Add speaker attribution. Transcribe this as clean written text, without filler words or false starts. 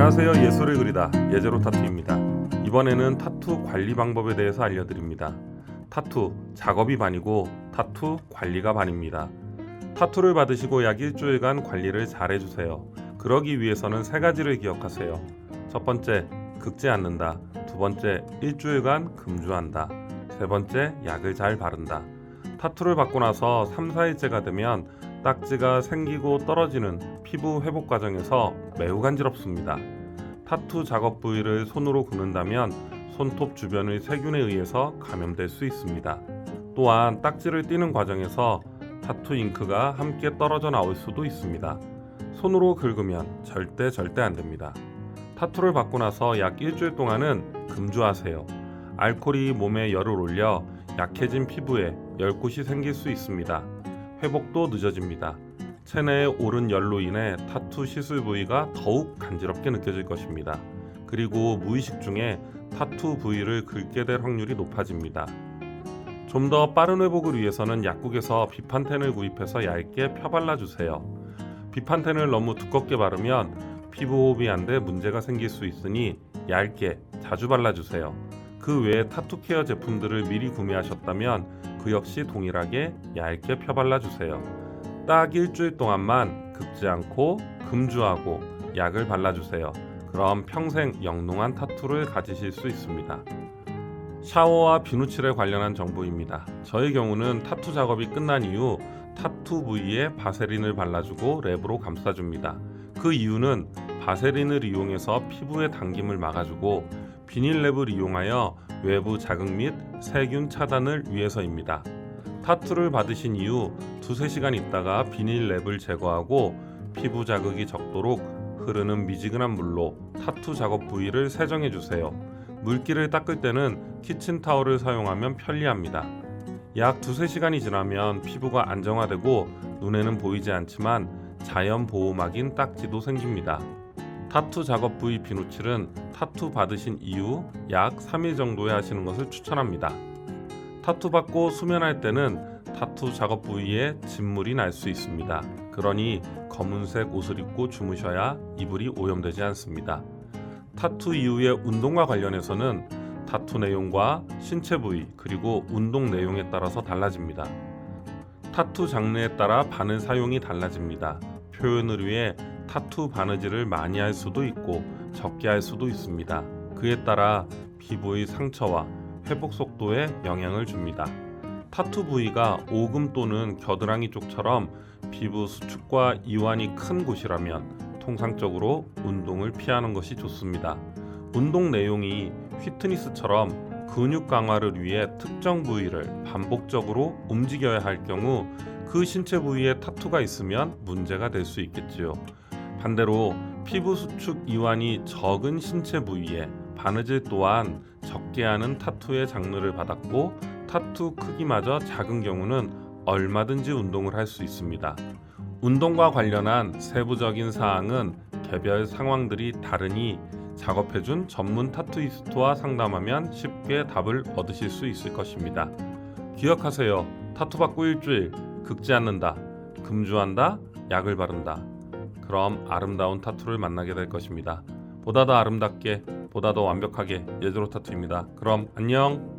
Speaker 1: 안녕하세요. 예술을 그리다 예제로 타투입니다. 이번에는 타투 관리 방법에 대해서 알려드립니다. 타투 작업이 반이고 타투 관리가 반입니다. 타투를 받으시고 약 일주일간 관리를 잘 해주세요. 그러기 위해서는 세 가지를 기억하세요. 첫 번째, 긁지 않는다. 두 번째, 일주일간 금주한다. 세 번째, 약을 잘 바른다. 타투를 받고 나서 3, 4일째가 되면 딱지가 생기고 떨어지는 피부 회복 과정에서 매우 간지럽습니다. 타투 작업 부위를 손으로 긁는다면 손톱 주변의 세균에 의해서 감염될 수 있습니다. 또한 딱지를 띄는 과정에서 타투 잉크가 함께 떨어져 나올 수도 있습니다. 손으로 긁으면 절대 안 됩니다. 타투를 받고 나서 약 일주일 동안은 금주하세요. 알코올이 몸에 열을 올려 약해진 피부에 열꽃이 생길 수 있습니다. 회복도 늦어집니다. 체내에 오른 열로 인해 타투 시술 부위가 더욱 간지럽게 느껴질 것입니다. 그리고 무의식 중에 타투 부위를 긁게 될 확률이 높아집니다. 좀 더 빠른 회복을 위해서는 약국에서 비판텐을 구입해서 얇게 펴발라주세요. 비판텐을 너무 두껍게 바르면 피부 호흡이 안 돼 문제가 생길 수 있으니 얇게 자주 발라주세요. 그 외에 타투 케어 제품들을 미리 구매하셨다면 그 역시 동일하게 얇게 펴발라주세요. 딱 일주일 동안만 긁지 않고 금주하고 약을 발라주세요. 그럼 평생 영롱한 타투를 가지실 수 있습니다. 샤워와 비누칠에 관련한 정보입니다. 저의 경우는 타투 작업이 끝난 이후 타투 부위에 바세린을 발라주고 랩으로 감싸줍니다. 그 이유는 바세린을 이용해서 피부의 당김을 막아주고 비닐랩을 이용하여 외부 자극 및 세균 차단을 위해서입니다. 타투를 받으신 이후 2-3시간 있다가 비닐랩을 제거하고 피부 자극이 적도록 흐르는 미지근한 물로 타투 작업 부위를 세정해주세요. 물기를 닦을 때는 키친타올을 사용하면 편리합니다. 약 2-3시간이 지나면 피부가 안정화되고 눈에는 보이지 않지만 자연 보호막인 딱지도 생깁니다. 타투 작업 부위 비누칠은 타투 받으신 이후 약 3일 정도에 하시는 것을 추천합니다. 타투 받고 수면할 때는 타투 작업 부위에 진물이 날 수 있습니다. 그러니 검은색 옷을 입고 주무셔야 이불이 오염되지 않습니다. 타투 이후의 운동과 관련해서는 타투 내용과 신체 부위 그리고 운동 내용에 따라서 달라집니다. 타투 장르에 따라 바늘 사용이 달라집니다. 표현을 위해 타투 바느질을 많이 할 수도 있고 적게 할 수도 있습니다. 그에 따라 피부의 상처와 회복 속도에 영향을 줍니다. 타투 부위가 오금 또는 겨드랑이 쪽처럼 피부 수축과 이완이 큰 곳이라면 통상적으로 운동을 피하는 것이 좋습니다. 운동 내용이 피트니스처럼 근육 강화를 위해 특정 부위를 반복적으로 움직여야 할 경우 그 신체 부위에 타투가 있으면 문제가 될 수 있겠지요. 반대로 피부 수축 이완이 적은 신체 부위에 바느질 또한 적게 하는 타투의 장르를 받았고 타투 크기마저 작은 경우는 얼마든지 운동을 할 수 있습니다. 운동과 관련한 세부적인 사항은 개별 상황들이 다르니 작업해준 전문 타투이스트와 상담하면 쉽게 답을 얻으실 수 있을 것입니다. 기억하세요. 타투 받고 일주일, 긁지 않는다, 금주한다, 약을 바른다. 그럼 아름다운 타투를 만나게 될 것입니다. 보다 더 아름답게, 보다 더 완벽하게 예제로 타투입니다. 그럼 안녕.